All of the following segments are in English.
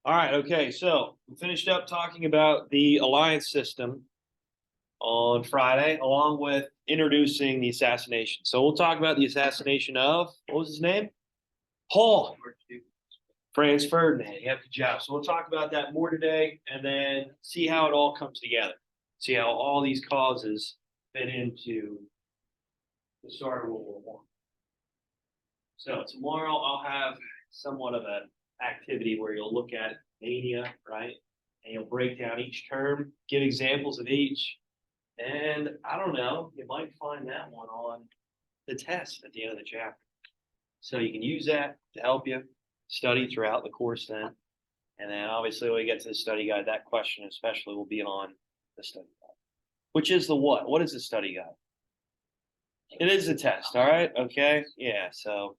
All right, okay. So we finished up talking about the alliance system on Friday, along with introducing the assassination. So we'll talk about the assassination of what was his name? Paul. Franz Ferdinand. Yeah, good job. So we'll talk about that more today and then see how it all comes together. See how all these causes fit into the start of World War One. So tomorrow I'll have somewhat of an activity where you'll look at mania, right? And you'll break down each term, give examples of each. And I don't know, you might find that one on the test at the end of the chapter. So you can use that to help you study throughout the course then. And then obviously when we get to the study guide, that question especially will be on the study guide. Which is the what? What is the study guide? It is a test, all right? Okay. Yeah, so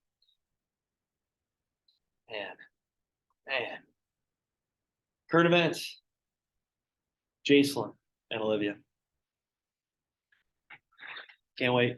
man. Current events. Jacelyn and Olivia. Can't wait.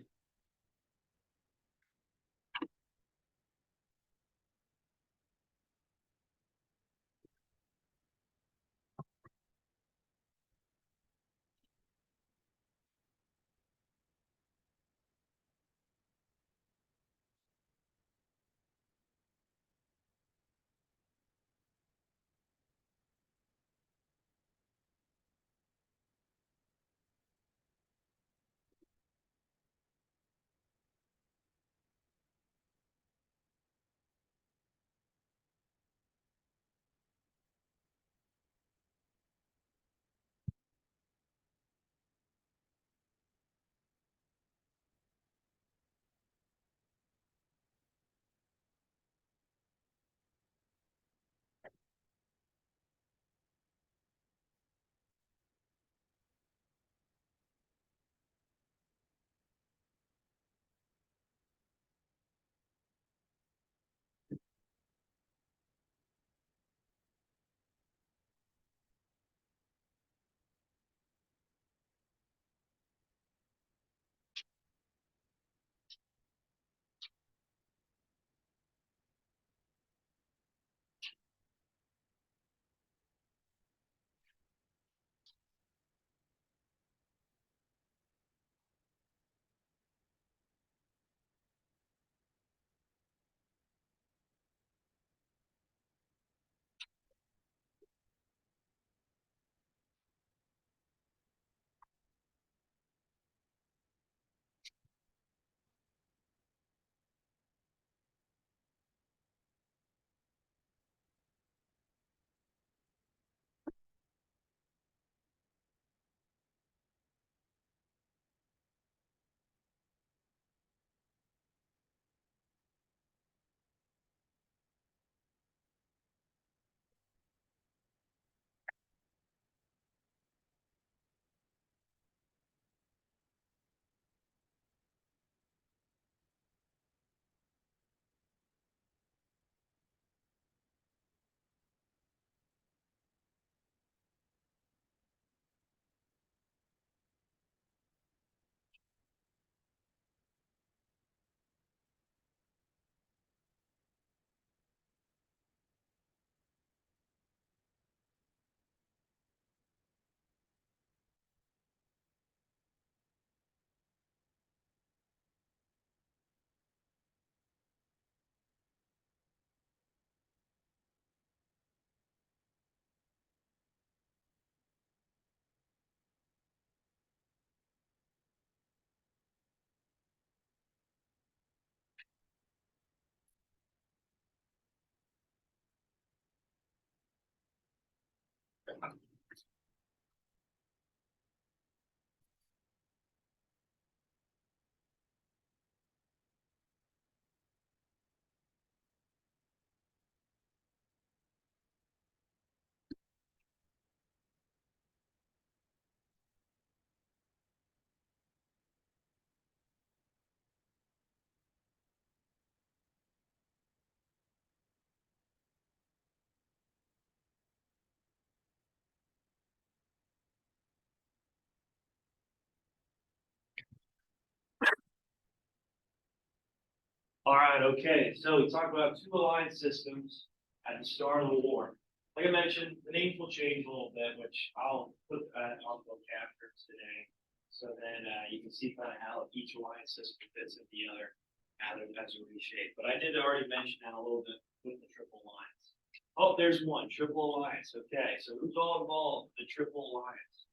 All right, okay. So we talked about two alliance systems at the start of the war. like I mentioned, the names will change a little bit, which I'll put on the chapters today. So then you can see kind of how each alliance system fits in the other as a reshape. But I did already mention that a little bit with the triple alliance. Oh, there's one, triple alliance. Okay, so who's all involved in the triple alliance?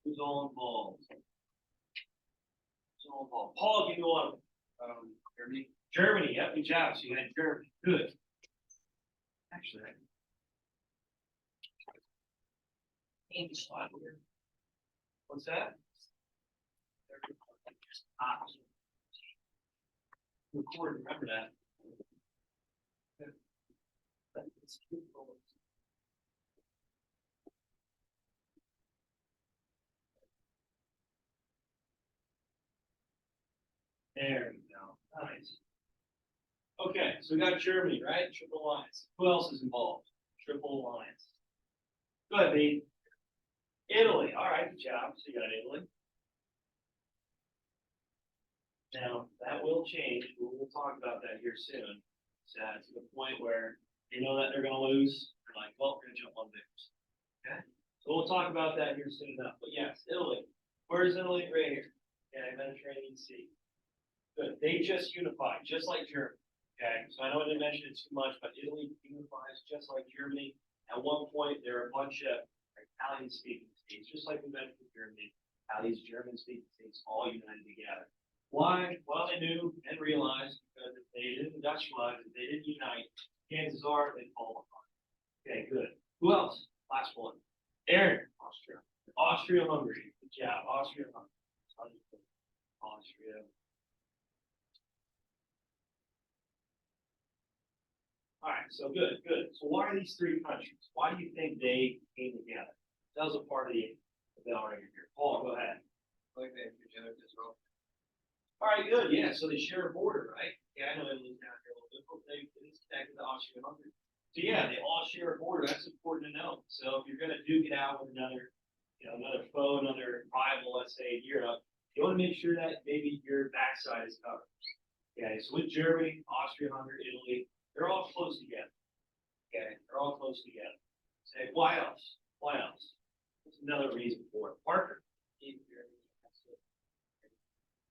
Who's all involved? Who's all involved? Paul, give me one. Germany. Germany, yep, good job. So you had Germany. Good. Actually, what's that? Record, remember that. There we go. Nice. Okay, so we got Germany, right? Triple alliance. Who else is involved? Triple alliance. Go ahead, B. Italy. All right, good job. So you got Italy. Now, that will change. We'll talk about that here soon. So to the point where they know that they're going to lose. They're like, well, we're going to jump on theirs. Okay? So we'll talk about that here soon enough. But yes, Italy. Where's Italy? Right here. Okay, Mediterranean Sea. Good. They just unified, just like Germany. Okay, so I know I didn't mention it too much, but Italy unifies just like Germany. At one point, there are a bunch of Italian-speaking states, just like we mentioned in Germany, how these German-speaking states all united together. Why? Well, they knew and realized because if they didn't Dutchlize, if they didn't unite, chances are they'd fall apart. Okay, good. Who else? Last one. Aaron. Austria. Austria-Hungary. Good job. Austria-Hungary. Austria. All right, so good, good. So why are these three countries? Why do you think they came together? That was a part of the already here. Paul, go ahead. Like they together as well. All right, good. Yeah, so they share a border, right? Yeah, I know Italy's down here a little bit, but it's connected to Austria-Hungary. So yeah, they all share a border. That's important to know. So if you're going to duke it out with another, another foe, another rival, let's say in Europe, you want to make sure that maybe your backside is covered. Okay, so with Germany, Austria-Hungary, Italy, they're all close together. Okay, they're all close together. Say, why else? Why else? There's another reason for it. Parker.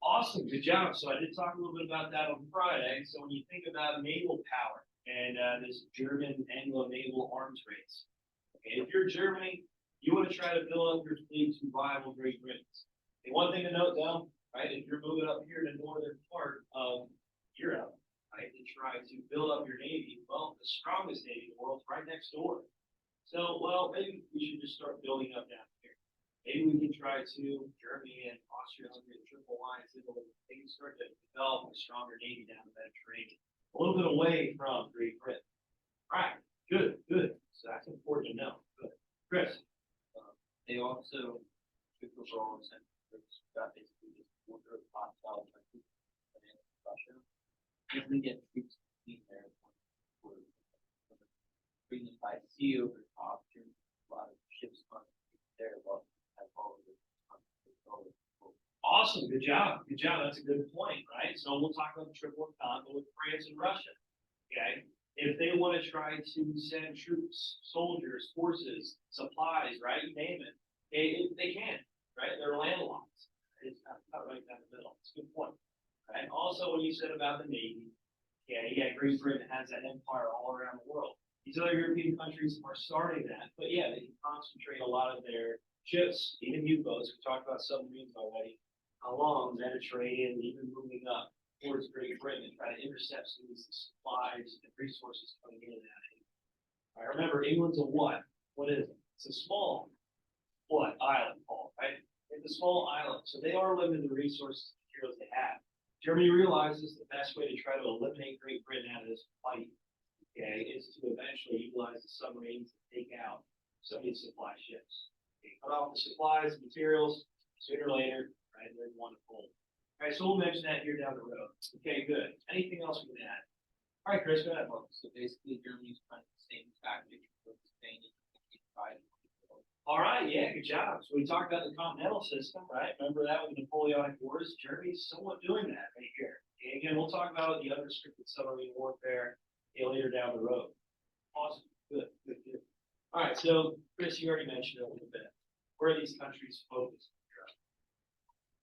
Awesome, good job. So I did talk a little bit about that on Friday. So when you think about naval power and this German Anglo-naval arms race, okay, if you're Germany, you want to try to build up your fleet to rival Great Britain. And one thing to note though, right, if you're moving up here to the northern part of Europe, right, to try to build up your navy, well, the strongest navy in the world is right next door. So, well, maybe we should just start building up down here. Maybe we can try to, Germany and Austria-Hungary, the triple alliance, they can start to develop a stronger navy down the Mediterranean, a little bit away from Great Britain. All right, good, good. So that's important to know. Good. Chris. They also took the role and sent got basically just border of hostile countries and Russia. Usually get troops to be there for bring them by sea over top. A lot of ships on there. Well, awesome, good job. Good job. That's a good point, right? So we'll talk about the triple entente with France and Russia. Okay. If they want to try to send troops, soldiers, forces, supplies, right? You name it, they can, right? They're landlocked. It's not right down the middle. It's a good point. Right? Also, when you said about the Navy, yeah, Great Britain has that empire all around the world. These other European countries are starting that, but yeah, they can concentrate a lot of their ships, even U-boats. We talked about submarines already, along the Mediterranean, even moving up towards Great Britain and try to intercept some of these supplies and resources coming in and out of it. I remember England's a what? What is it? It's a small island, Paul, right? It's a small island, so they are limited the resources and materials they have. Germany realizes the best way to try to eliminate Great Britain out of this fight, okay, is to eventually utilize the submarines to take out some of these supply ships. Okay, cut off the supplies, materials, sooner or later, right? They're one to pull. All right, so we'll mention that here down the road. Okay, good. Anything else we can add? All right, Chris, go ahead. So basically, Germany's trying the same tactic with Spain and fighting. All right, yeah, good job. So we talked about the Continental System, right? Remember that with the Napoleonic Wars? Germany's somewhat doing that right here. Okay, again, we'll talk about the unrestricted submarine warfare later down the road. Awesome, good, good, good. All right, so Chris, you already mentioned it a little bit. Where are these countries focused?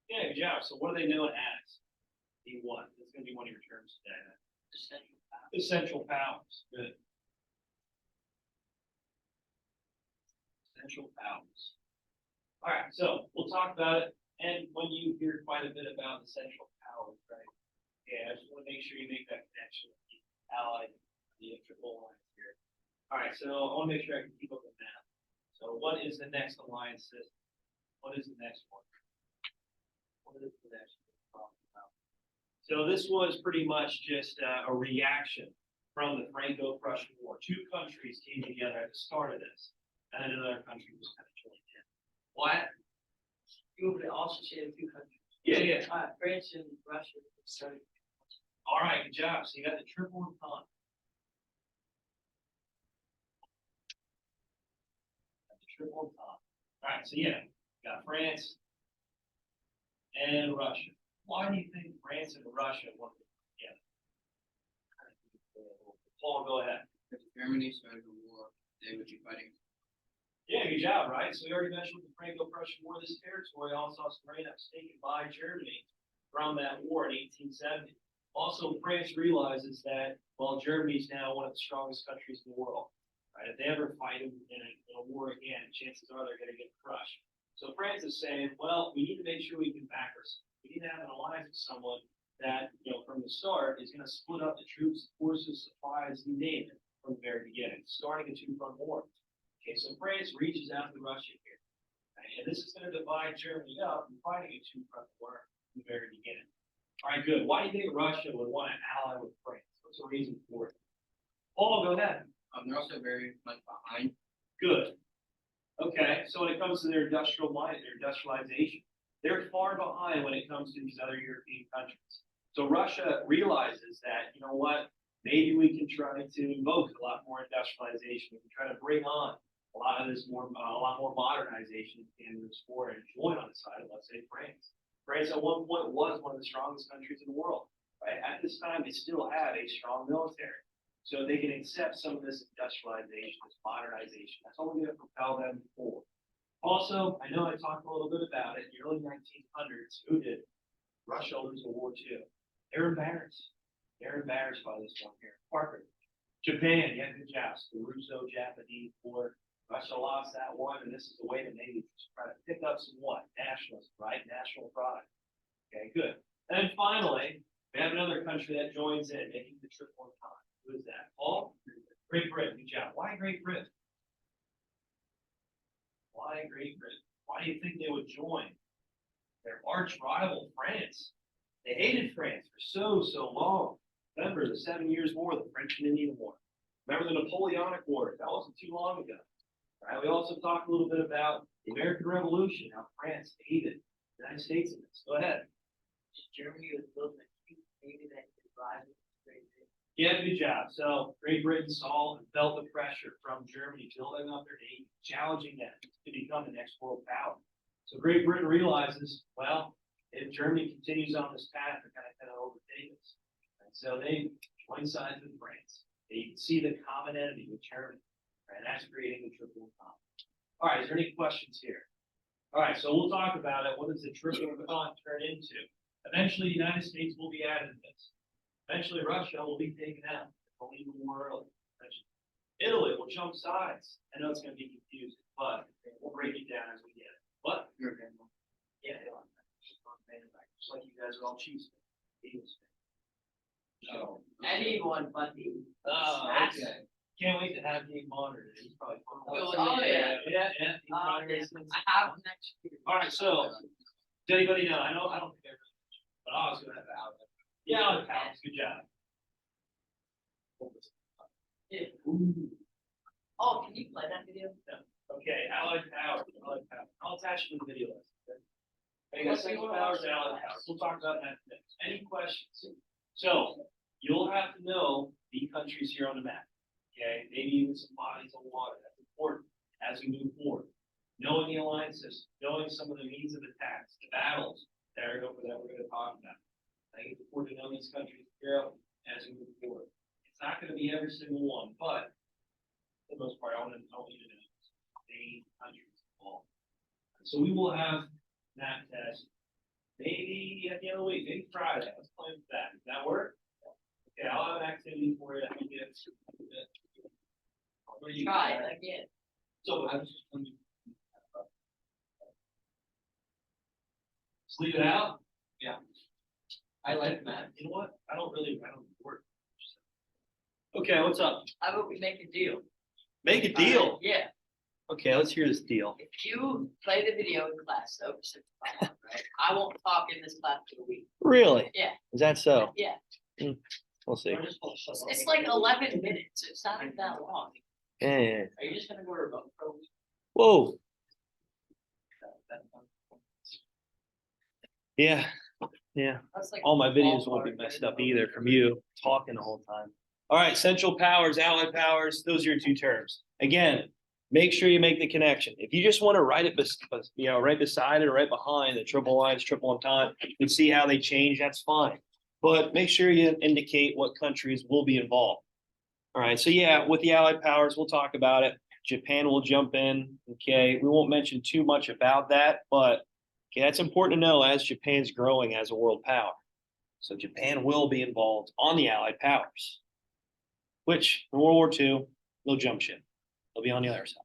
Yeah, good job. So what are they known as? D1. That's going to be one of your terms today. Essential powers. Good. Essential powers. All right, so we'll talk about it. And when you hear quite a bit about essential powers, right? Yeah, I just want to make sure you make that connection with the allied, the triple alliance here. All right, so I want to make sure I can keep up with that. So what is the next alliance system? What is the next one? What is the next one we're talking about? So this was pretty much just a reaction from the Franco Pressure War. Two countries came together at the start of this, and then another country was kind of joined in. What? You would also say the two countries. Yeah, yeah. France and Russia started. All right, good job. So you got the triple entente. Triple entente. All right, so yeah, you got France and Russia. Why do you think France and Russia want to come together? Paul, go ahead. If Germany started the war, they would be fighting. Yeah, good job, right? So we already mentioned the Franco Pressure War. This territory also saw some that was taken by Germany from that war in 1870. Also, France realizes that, well, Germany's now one of the strongest countries in the world. Right? If they ever fight in a war again, chances are they're going to get crushed. So France is saying, well, we need to make sure we can back ourselves. We need to have an alliance with someone that, from the start is going to split up the troops, forces, supplies, you name it, from the very beginning, starting a two-front war. Okay, so France reaches out to Russia here. Right? And this is going to divide Germany up and fighting a two-front war from the very beginning. All right, good. Why do you think Russia would want to ally with France? What's the reason for it? Paul, go ahead. They're also very much behind. Good. Okay, so when it comes to their industrial mind, their industrialization, they're far behind when it comes to these other European countries. So Russia realizes that, you know what, maybe we can try to invoke a lot more industrialization. We can try to bring on a lot more modernization in the sport and join on the side of, let's say, France. France at one point was one of the strongest countries in the world. Right? At this time, they still have a strong military. So they can accept some of this industrialization, this modernization. That's only going to propel them forward. Also, I know I talked a little bit about it. In the early 1900s, who did? Russia lose World War II. They're embarrassed. They're embarrassed by this one here. Parker. Japan, yeah, good job. The Russo-Japanese War. Russia lost that one, and this is the way that they try to pick up some what? Nationalism, right? National pride. Okay, good. And finally, we have another country that joins in, making the triple entente. Who is that? Paul? Great Britain. Good job. Why Great Britain? Why Great Britain? Why do you think they would join their arch rival, France? They hated France for so long. Remember the 7 Years' War, the French and Indian War. Remember the Napoleonic Wars? That wasn't too long ago. Right? We also talked a little bit about the American Revolution, how France hated the United States in this. Go ahead. Germany was building a huge navy that could rise with Great Britain. Yeah, good job. So Great Britain saw and felt the pressure from Germany building up their navy, challenging them to become the next world power. So Great Britain realizes, well, if Germany continues on this path, they're going to kind of overtake us. And so they join sides with France. They see the common enemy with Germany, right? And that's creating the triple entente. All right, is there any questions here? All right, so we'll talk about it. What does the triple entente turn into? Eventually, the United States will be added to this. Eventually, Russia will be taken out. They'll leave the war early. Italy will jump sides. I know it's going to be confusing, but we'll break it down as we get it. What? Yeah, they are. Just like you guys are all Chiefs fans, Eagles fans. So, Anyone but me. oh, okay. Can't wait to have Dave monitored. He's probably fun. Oh, yeah. Yeah. He's monitoring since- I have next year. All right, so does anybody know? I don't think I really mentioned, but I was going to have Alex. Yeah, Alex, good job. Yeah. Ooh. Oh, can you play that video? Okay, Allied Power. I'll attach it to the video list. Okay? I got single powers and Allied Power. We'll talk about that next. Any questions? So you'll have to know the countries here on the map. Okay, maybe even some bodies of water. That's important as we move forward. Knowing the alliance system, knowing some of the means of attacks, the battles that we're going to talk about. I think it's important to know these countries here as we move forward. It's not gonna be every single one, but for the most part, I want you to know main countries involved. So we will have that test maybe at the end of the week, maybe Friday. Let's plan for that. Does that work? Okay, I'll have an activity for you. Try it again. So I was just wondering. Just leave it out? Yeah. I like that. You know what? I don't work. Okay, what's up? How about we make a deal? Make a deal. Yeah, Okay, let's hear this deal. if you play the video in class over 6 o'clock, right? I won't talk in this class for a week. Really? Yeah. Is that so? Yeah, We'll see. it's like 11 minutes. It's not even that long. Yeah. Are you just gonna go remote for a week? Whoa. Yeah. Yeah. That's like All my videos ballpark, won't be messed right? up either from you talking the whole time. All right, central powers, allied powers, those are your two terms. Again, make sure you make the connection. If you just want to write it, right beside it or right behind the triple lines, triple entente, and see how they change, that's fine. But make sure you indicate what countries will be involved. All right, so yeah, with the allied powers, we'll talk about it. Japan will jump in. Okay, we won't mention too much about that, but okay, that's important to know as Japan's growing as a world power. So Japan will be involved on the allied powers, which in World War II, they'll jump ship. They'll be on the other side.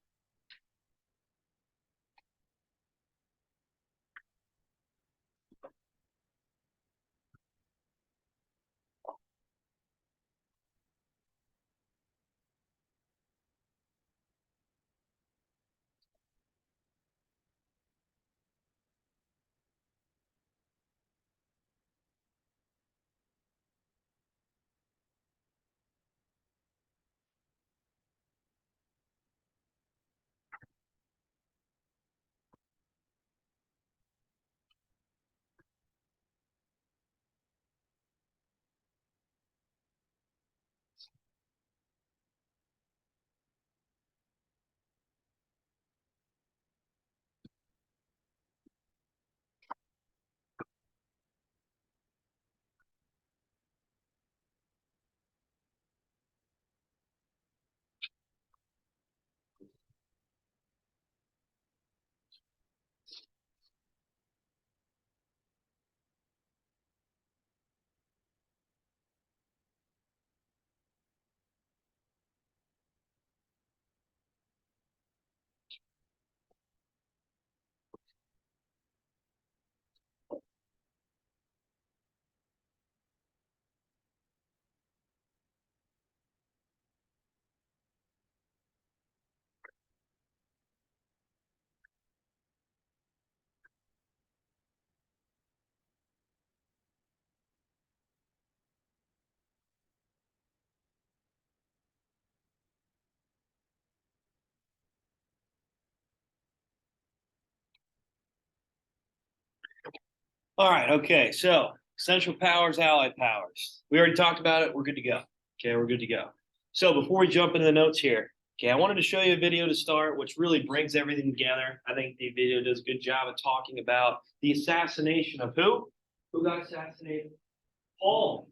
All right, okay, so central powers, allied powers. We already talked about it. We're good to go. Okay, we're good to go. So before we jump into the notes here, okay, I wanted to show you a video to start, which really brings everything together. I think the video does a good job of talking about the assassination of who? Who got assassinated? Paul.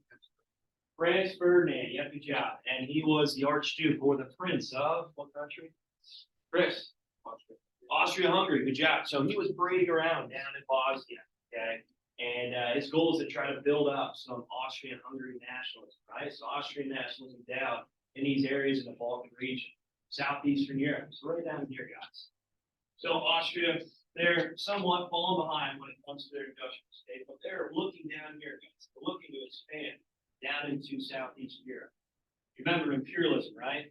Franz Ferdinand, yeah, good job. And he was the Archduke or the Prince of what country? Chris. Austria-Hungary, good job. So he was parading around down in Bosnia, okay? And his goal is to try to build up some Austrian-Hungary nationalism, right? So Austrian nationalism down in these areas in the Balkan region, southeastern Europe. So right down here, guys. So Austria, they're somewhat falling behind when it comes to their industrial state, but they're looking down here, guys. They're looking to expand down into southeastern Europe. Remember imperialism, right?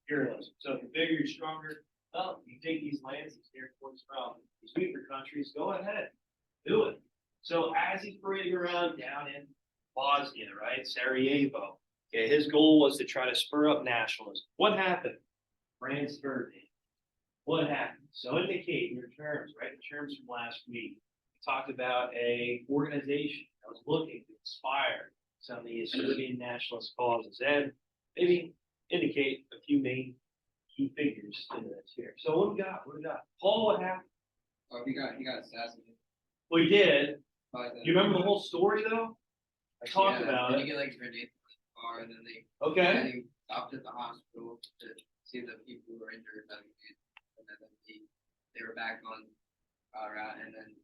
Imperialism. So if you're bigger, you're stronger. Well, you take these lands, these territories from these weaker countries, go ahead, do it. So as he's parading around down in Bosnia, right, Sarajevo, okay, his goal was to try to spur up nationalism. What happened? Franz Ferdinand. What happened? So indicate your terms, right? The terms from last week. We talked about a organization that was looking to inspire some of the Serbian nationalist causes and maybe indicate a few main key figures in this here. So what do we got? What do we got? Paul, what happened? Oh, he got assassinated. We did. By Do you remember the whole story though? I talked about Did it. he get like grenade? car, and then they Okay. stopped at the hospital to see the people who were injured, and then they were back on route, and then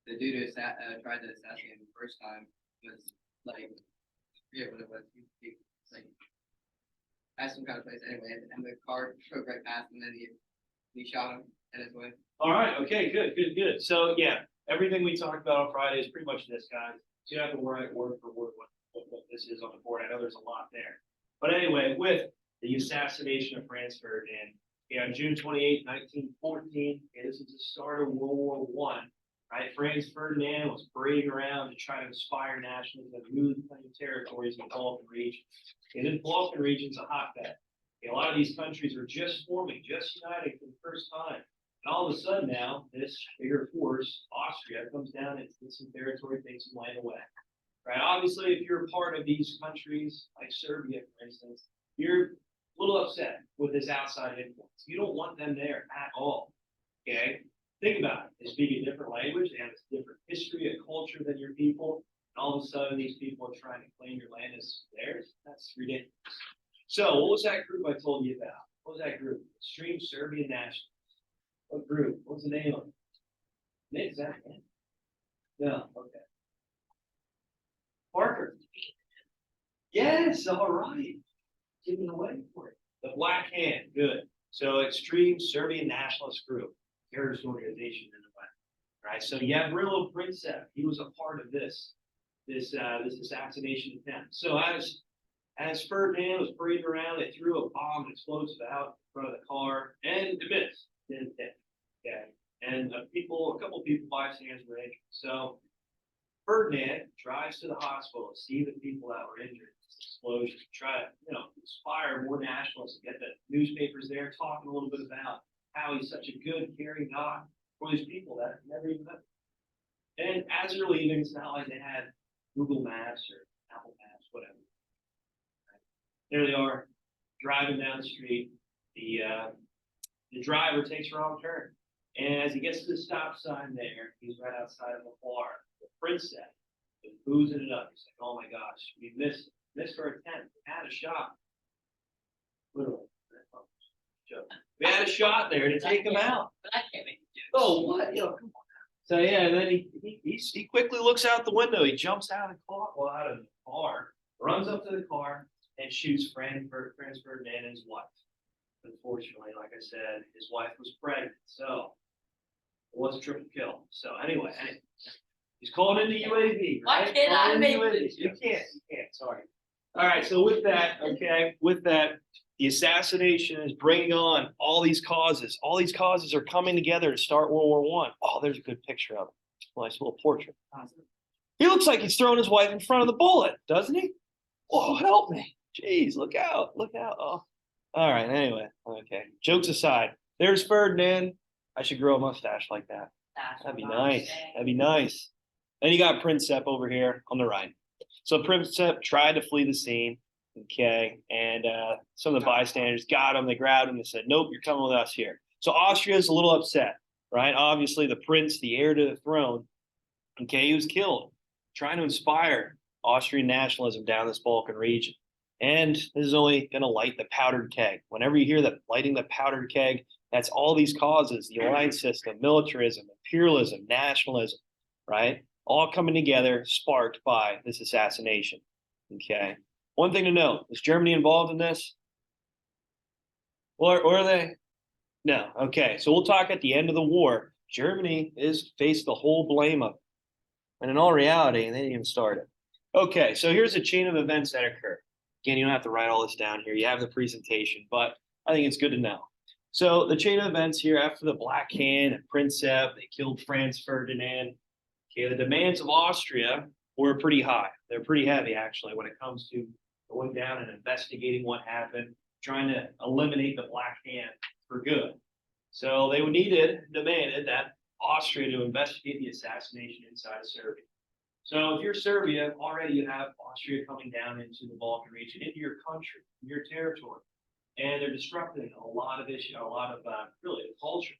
the dude who tried to assassinate him the first time was like, I forget what it was. He was like at some kind of place anyway, and the car drove right past him, and then he shot him in his way. All right. Okay. Good. So yeah, everything we talked about on Friday is pretty much this, guys. So you have to write word for word what this is on the board. I know there's a lot there, but anyway, with the assassination of Franz Ferdinand, on June 28, 1914, this is the start of World War I. Right, Franz Ferdinand was parading around to try to inspire nationalism in newly claimed territories in the Balkan region. And this Balkan region's a hotbed. A lot of these countries are just forming, just uniting for the first time. And all of a sudden now, this bigger force, Austria, comes down and takes some territory, takes some land away. Right? Obviously, if you're a part of these countries, like Serbia, for instance, you're a little upset with this outside influence. You don't want them there at all. Okay? Think about it. They speak a different language, they have a different history, a culture than your people, and all of a sudden these people are trying to claim your land as theirs. That's ridiculous. So what was that group I told you about? What was that group? Extreme Serbian Nationalists. What group? What's the name of it? Nick, is that it? No, okay. Parker. Yes, all right. Giving away for it. The Black Hand, good. So Extreme Serbian Nationalist Group, terrorist organization in the West. Right. So Gavrilo Princip, he was a part of this assassination attempt. So as Ferdinand was parading around, they threw a bomb, explosive out in front of the car, and it missed. Didn't hit. Okay. And a couple people, bystanders were injured. So Ferdinand drives to the hospital to see the people that were injured in this explosion, try to, inspire more nationalists, get the newspapers there talking a little bit about how he's such a good, caring God for these people that never even met him. And as they're leaving, it's not like they had Google Maps or Apple Maps, whatever. There they are, driving down the street. The driver takes a wrong turn. And as he gets to the stop sign there, he's right outside of the bar. The princess is boozing it up. He's like, oh my gosh, we missed our attempt. We had a shot. Literally. We had a shot there to take him out. But I can't make it. Oh, what? Come on. So yeah, and then he quickly looks out the window. He jumps out of the car, runs up to the car, and shoots Franz Ferdinand and his wife. Unfortunately, like I said, his wife was pregnant, so it was a triple kill. So anyway, he's calling in the UAV. Why Right? can't I make this? You can't. Sorry. All right. So with that, the assassination is bringing on all these causes. All these causes are coming together to start World War I. Oh, there's a good picture of him. Nice little portrait. He looks like he's throwing his wife in front of the bullet, doesn't he? Oh, help me. Jeez, look out. Oh. All right, anyway. Okay. Jokes aside, there's Ferdinand. I should grow a mustache like that. That'd be nice. That'd be nice. Then you got Princip over here on the right. So Princip tried to flee the scene. Okay. And some of the bystanders got him. They grabbed him and said, nope, you're coming with us here. So Austria's a little upset, right? Obviously, the prince, the heir to the throne, okay, he was killed trying to inspire Austrian nationalism down this Balkan region. And this is only going to light the powdered keg. Whenever you hear that lighting the powdered keg, that's all these causes, the alliance system, militarism, imperialism, nationalism, right? All coming together, sparked by this assassination. Okay. One thing to note, is Germany involved in this? Or are they? No. Okay. So we'll talk at the end of the war. Germany is faced the whole blame of it. And in all reality, they didn't even start it. Okay. So here's a chain of events that occurred. Again, you don't have to write all this down here. You have the presentation, but I think it's good to know. So the chain of events here, after the Black Hand and Princip, they killed Franz Ferdinand. Okay, the demands of Austria were pretty high. They're pretty heavy, actually, when it comes to going down and investigating what happened, trying to eliminate the Black Hand for good. So they demanded that Austria to investigate the assassination inside of Serbia. So if you're Serbia, already you have Austria coming down into the Balkan region, into your country, your territory. And they're disrupting a lot of issues, a lot of really the culture,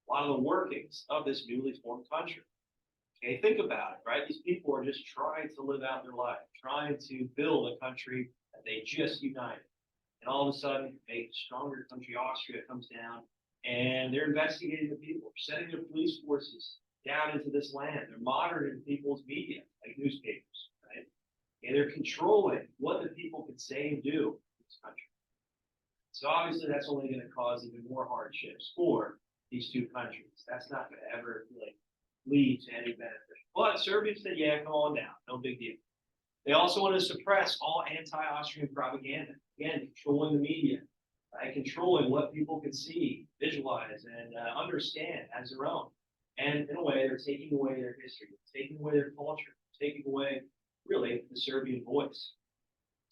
a lot of the workings of this newly formed country. Okay, think about it, right? These people are just trying to live out their life, trying to build a country that they just united. And all of a sudden, a stronger country, Austria, comes down and they're investigating the people, sending their police forces down into this land. They're monitoring people's media, like newspapers, right? And they're controlling what the people can say and do in this country. So obviously, that's only going to cause even more hardships for these two countries. That's not going to ever really lead to any benefit. But Serbia said, yeah, come on down, no big deal. They also want to suppress all anti-Austrian propaganda. Again, controlling the media, right? Controlling what people can see, visualize, and understand as their own. And in a way, they're taking away their history, taking away their culture, taking away, really, the Serbian voice.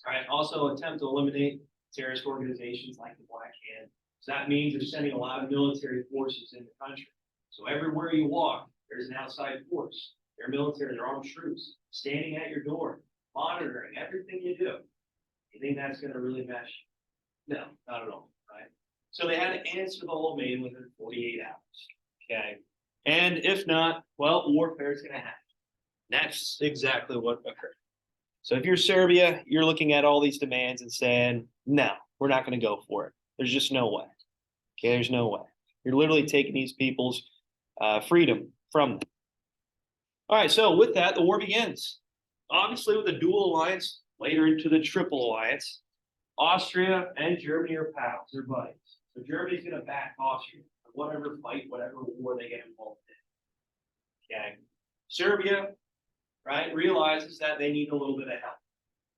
Right? Also attempt to eliminate terrorist organizations like the Black Hand. So that means they're sending a lot of military forces in the country. So everywhere you walk, there's an outside force. They're military, they're armed troops, standing at your door, monitoring everything you do. You think that's going to really mesh? No, not at all, right? So they had to answer the ultimatum within 48 hours, okay? And if not, well, warfare is going to happen. That's exactly what occurred. So if you're Serbia, you're looking at all these demands and saying, no, we're not going to go for it. There's just no way. Okay, there's no way. You're literally taking these people's freedom from them. All right, so with that, the war begins. Obviously, with a dual alliance, later into the triple alliance, Austria and Germany are pals, they're buddies. So Germany's going to back Austria for whatever fight, whatever war they get involved in. Okay. Serbia, right, realizes that they need a little bit of help.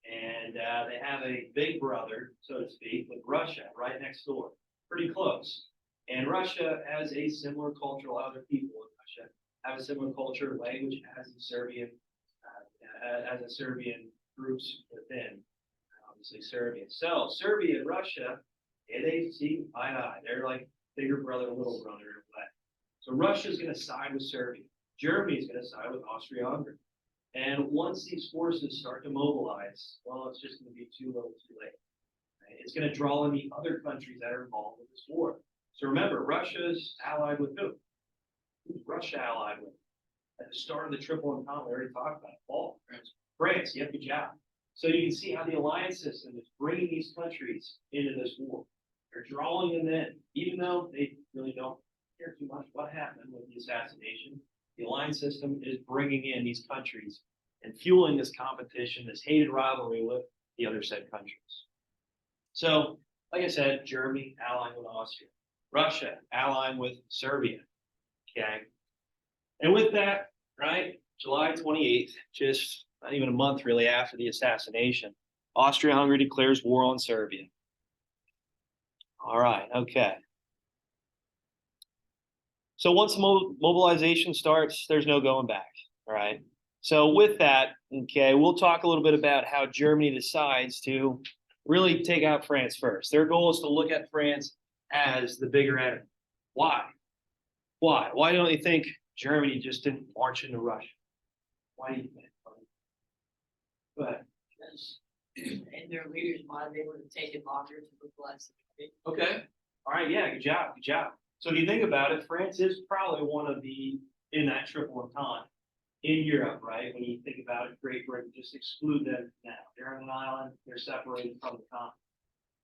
And they have a big brother, so to speak, with Russia right next door, pretty close. And Russia has a similar culture. A lot of other people in Russia have a similar culture, language as the Serbian, Serbian groups within, obviously Serbia. So Serbia and Russia, they see eye to eye. They're like bigger brother, little brother in a way. So Russia's going to side with Serbia. Germany's going to side with Austria-Hungary. And once these forces start to mobilize, well, it's just going to be too little, too late. Right? It's going to draw in the other countries that are involved with this war. So remember, Russia's allied with who? Who's Russia allied with? At the start of the Triple Entente, we already talked about it. Paul, France, yep, good job. So you can see how the alliance system is bringing these countries into this war. They're drawing them in, even though they really don't care too much what happened with the assassination. The alliance system is bringing in these countries and fueling this competition, this hated rivalry with the other said countries. So, like I said, Germany allying with Austria, Russia allying with Serbia. Okay. And with that, right, July 28th, just not even a month really after the assassination, Austria-Hungary declares war on Serbia. All right, okay. So once mobilization starts, there's no going back, all right? So with that, okay, we'll talk a little bit about how Germany decides to really take out France first. Their goal is to look at France as the bigger enemy. Why? Why? Why don't you think Germany just didn't march into Russia? Why do you think? But Because in their leaders' mind, they would have taken longer to mobilize the country. okay, all right, yeah, good job, good job. So if you think about it, France is probably one of the, in that triple entente in Europe, right? When you think about it, Great Britain, just exclude them now. They're on an island, they're separated from the continent.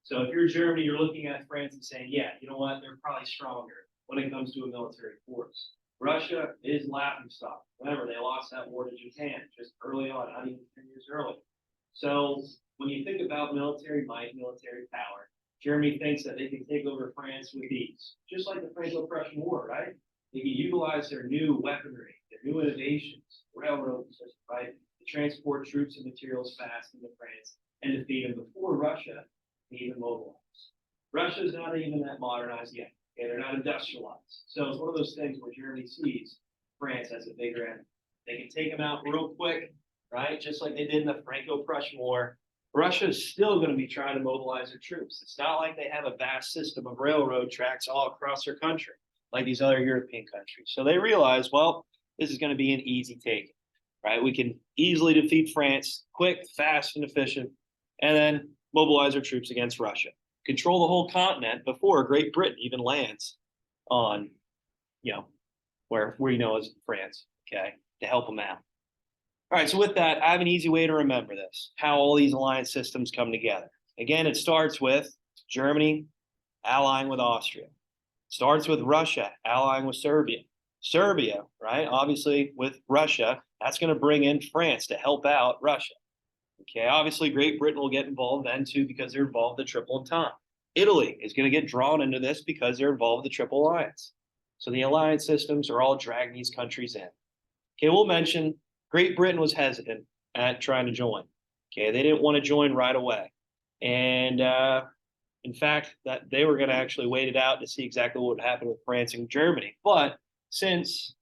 So if you're Germany, you're looking at France and saying, yeah, you know what, they're probably stronger when it comes to a military force. Russia is laughingstock. Remember, they lost that war to Japan just early on, not even 10 years early. So when you think about military might, military power, Germany thinks that they can take over France with ease, just like the Franco Pressure War, right? They can utilize their new weaponry, their new innovations, railroad system, right, to transport troops and materials fast into France and defeat them before Russia can even mobilize. Russia's not even that modernized yet. Okay, they're not industrialized. So it's one of those things where Germany sees France as a bigger enemy. They can take them out real quick, right? Just like they did in the Franco Prussian War. Russia is still going to be trying to mobilize their troops. It's not like they have a vast system of railroad tracks all across their country, like these other European countries. So they realize, well, this is going to be an easy take, right? We can easily defeat France, quick, fast, and efficient, and then mobilize our troops against Russia. Control the whole continent before Great Britain even lands on, where you know is France, okay? to help them out. All right, so with that, I have an easy way to remember this, how all these alliance systems come together. Again, it starts with Germany allying with Austria. Starts with Russia allying with Serbia. Serbia, right, obviously with Russia, that's going to bring in France to help out Russia. Okay, obviously Great Britain will get involved then too because they're involved in the Triple Entente. Italy is going to get drawn into this because they're involved in the Triple Alliance. So the alliance systems are all dragging these countries in. Okay, we'll mention Great Britain was hesitant at trying to join. Okay, they didn't want to join right away. And in fact, that they were going to actually wait it out to see exactly what would happen with France and Germany. But since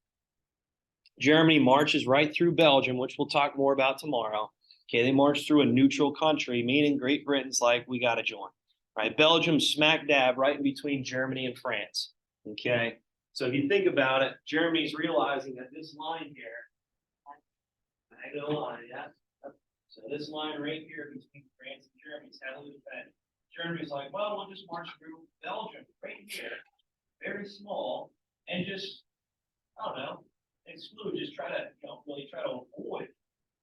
Germany marches right through Belgium, which we'll talk more about tomorrow, okay, they march through a neutral country, meaning Great Britain's like, we got to join. Right? Belgium's smack dab right in between Germany and France. Okay, so if you think about it, Germany's realizing that this line here, diagonal line, yeah. So this line right here between France and Germany is heavily defended. Germany's like, well, we'll just march through Belgium right here, very small, and just, I don't know, exclude, just try to, really try to avoid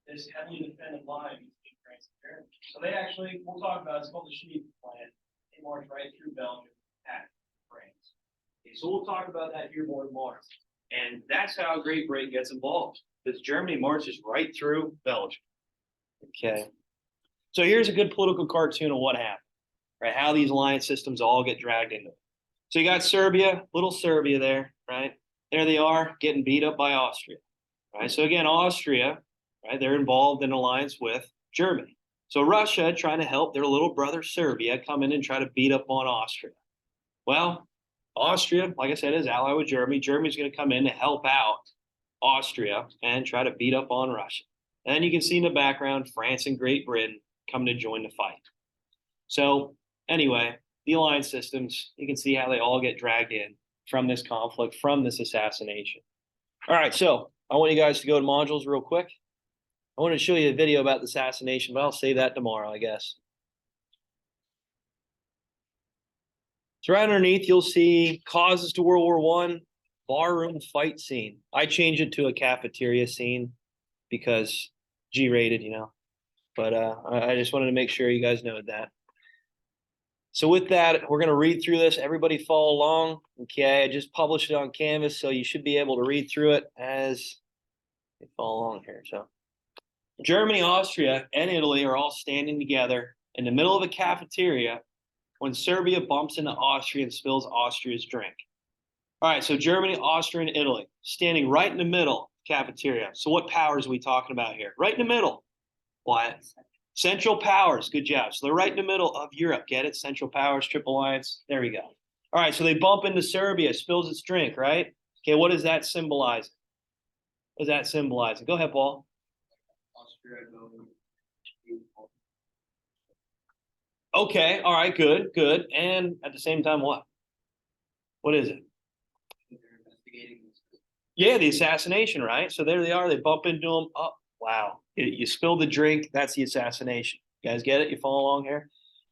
this heavily defended line between France and Germany. So they actually, we'll talk about, it's called the Schmidt Plan. They march right through Belgium, at France. Okay, so we'll talk about that here more tomorrow. And that's how Great Britain gets involved, because Germany marches right through Belgium. Okay. So here's a good political cartoon of what happened, right? How these alliance systems all get dragged into it. So you got Serbia, little Serbia there, right? There they are getting beat up by Austria, right? So again, Austria, right? They're involved in alliance with Germany. So Russia trying to help their little brother Serbia come in and try to beat up on Austria. Well, Austria, like I said, is allied with Germany. Germany's going to come in to help out Austria and try to beat up on Russia. And you can see in the background, France and Great Britain coming to join the fight. So anyway, the alliance systems, you can see how they all get dragged in from this conflict, from this assassination. All right, so I want you guys to go to modules real quick. I want to show you a video about the assassination, but I'll save that tomorrow, I guess. So right underneath, you'll see causes to World War I, barroom fight scene. I changed it to a cafeteria scene because G-rated, But I just wanted to make sure you guys know that. So with that, we're going to read through this. Everybody follow along. Okay, I just published it on Canvas, so you should be able to read through it as you follow along here. So Germany, Austria, and Italy are all standing together in the middle of a cafeteria when Serbia bumps into Austria and spills Austria's drink. All right, so Germany, Austria, and Italy standing right in the middle cafeteria. So what powers are we talking about here? Right in the middle. What? Central powers. Good job. So they're right in the middle of Europe. Get it? Central powers, Triple Alliance. There we go. All right, so they bump into Serbia, spills its drink, right? Okay, what does that symbolize? What does that symbolize? Go ahead, Paul. Okay, all right, good, good. And at the same time, what? What is it? Yeah, the assassination, right? So there they are. They bump into them. Oh, wow. You spilled the drink. That's the assassination. You guys get it? You follow along here?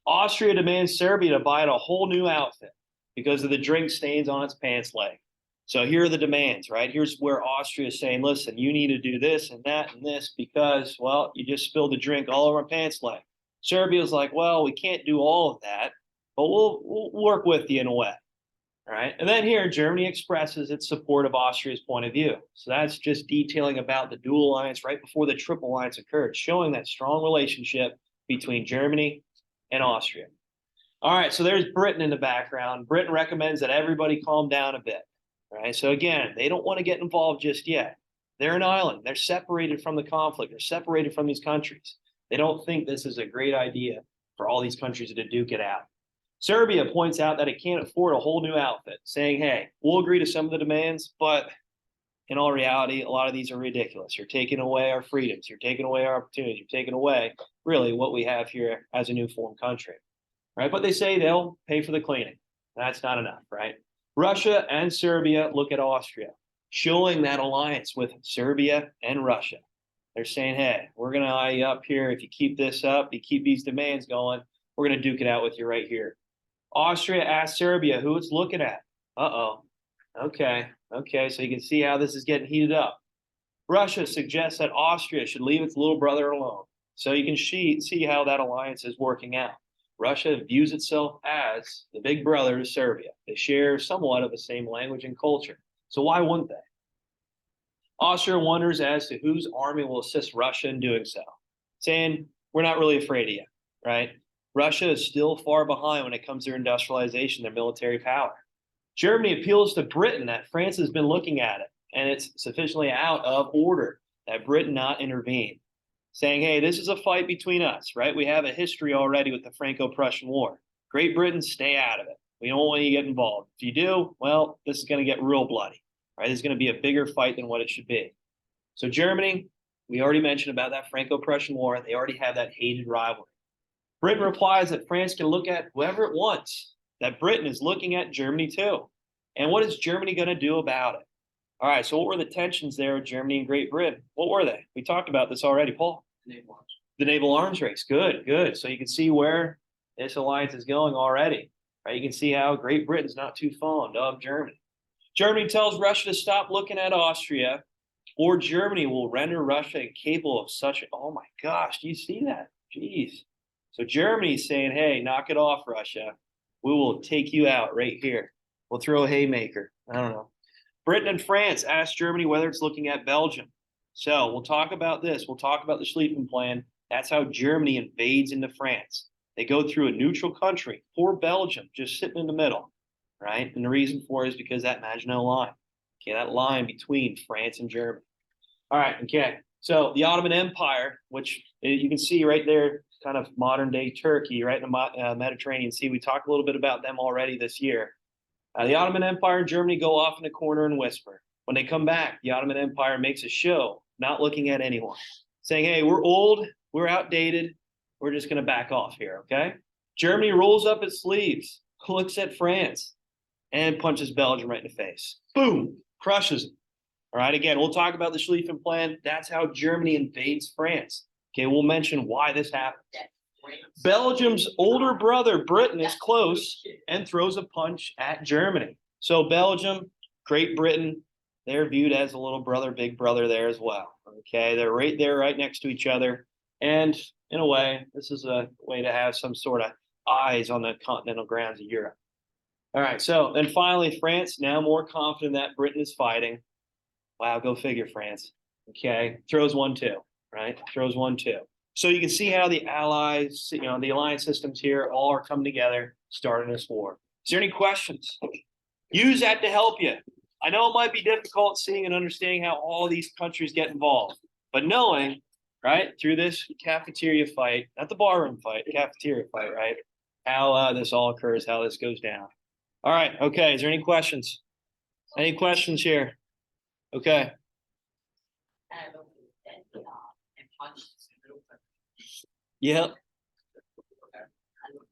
Austria demands Serbia to buy it a whole new outfit because of the drink stains on its pants leg. So here are the demands, right? Here's where Austria is saying, listen, you need to do this and that and this because, well, you just spilled the drink all over my pants leg. Serbia's like, well, we can't do all of that, but we'll work with you in a way. All right. And then here, Germany expresses its support of Austria's point of view. So that's just detailing about the dual alliance right before the triple alliance occurred, showing that strong relationship between Germany and Austria. All right. So there's Britain in the background. Britain recommends that everybody calm down a bit. All right. So again, they don't want to get involved just yet. They're an island. They're separated from the conflict. They're separated from these countries. They don't think this is a great idea for all these countries to duke it out. Serbia points out that it can't afford a whole new outfit, saying, hey, we'll agree to some of the demands, but in all reality, a lot of these are ridiculous. You're taking away our freedoms. You're taking away our opportunities. You're taking away really what we have here as a new formed country, right? But they say they'll pay for the cleaning. That's not enough, right? Russia and Serbia look at Austria, showing that alliance with Serbia and Russia. They're saying, hey, we're going to eye you up here. If you keep this up, you keep these demands going, we're going to duke it out with you right here. Austria asks Serbia who it's looking at. Uh-oh. Okay. So you can see how this is getting heated up. Russia suggests that Austria should leave its little brother alone. So you can see how that alliance is working out. Russia views itself as the big brother to Serbia. They share somewhat of the same language and culture. So why wouldn't they? Austria wonders as to whose army will assist Russia in doing so, saying, we're not really afraid of you, right? Russia is still far behind when it comes to industrialization, their military power. Germany appeals to Britain that France has been looking at it, and it's sufficiently out of order that Britain not intervene, saying, hey, this is a fight between us, right? We have a history already with the Franco Prussian War. Great Britain, stay out of it. We don't want you to get involved. If you do, well, this is going to get real bloody, right? It's going to be a bigger fight than what it should be. So Germany, we already mentioned about that Franco Prussian War. They already have that hated rivalry. Britain replies that France can look at whoever it wants, that Britain is looking at Germany too. And what is Germany going to do about it? All right, so what were the tensions there with Germany and Great Britain? What were they? We talked about this already, Paul. The naval arms race. Good, good. So you can see where this alliance is going already, right? You can see how Great Britain's not too fond of Germany. Germany tells Russia to stop looking at Austria, or Germany will render Russia incapable of such. Oh my gosh, do you see that? Jeez. So Germany's saying, hey, knock it off, Russia. We will take you out right here. We'll throw a haymaker. I don't know. Britain and France asked Germany whether it's looking at Belgium. So we'll talk about this. We'll talk about the Schlieffen Plan. That's how Germany invades into France. They go through a neutral country, poor Belgium, just sitting in the middle, right? And the reason for it is because that Maginot Line. Okay, that line between France and Germany. All right, okay. So the Ottoman Empire, which you can see right there, kind of modern day Turkey, right in the Mediterranean Sea. We talked a little bit about them already this year. The Ottoman Empire and Germany go off in a corner and whisper. When they come back, the Ottoman Empire makes a show, not looking at anyone, saying, hey, we're old, we're outdated, we're just going to back off here, okay? Germany rolls up its sleeves, looks at France, and punches Belgium right in the face. Boom, crushes them. All right, again, we'll talk about the Schlieffen Plan. That's how Germany invades France. Okay, we'll mention why this happened. Belgium's older brother, Britain, is close and throws a punch at Germany. So Belgium, Great Britain, they're viewed as a little brother, big brother there as well. Okay, they're right there, right next to each other. And in a way, this is a way to have some sort of eyes on the continental grounds of Europe. All right, so then finally, France, now more confident that Britain is fighting. Wow, go figure, France. Okay, throws one, too, right? Throws one, too. So you can see how the allies, the alliance systems here all are coming together, starting this war. Is there any questions? Use that to help you. I know it might be difficult seeing and understanding how all these countries get involved, but knowing, right, through this cafeteria fight, not the barroom fight, cafeteria fight, right, how this all occurs, how this goes down. All right, okay, is there any questions? Any questions here? Okay. Yep.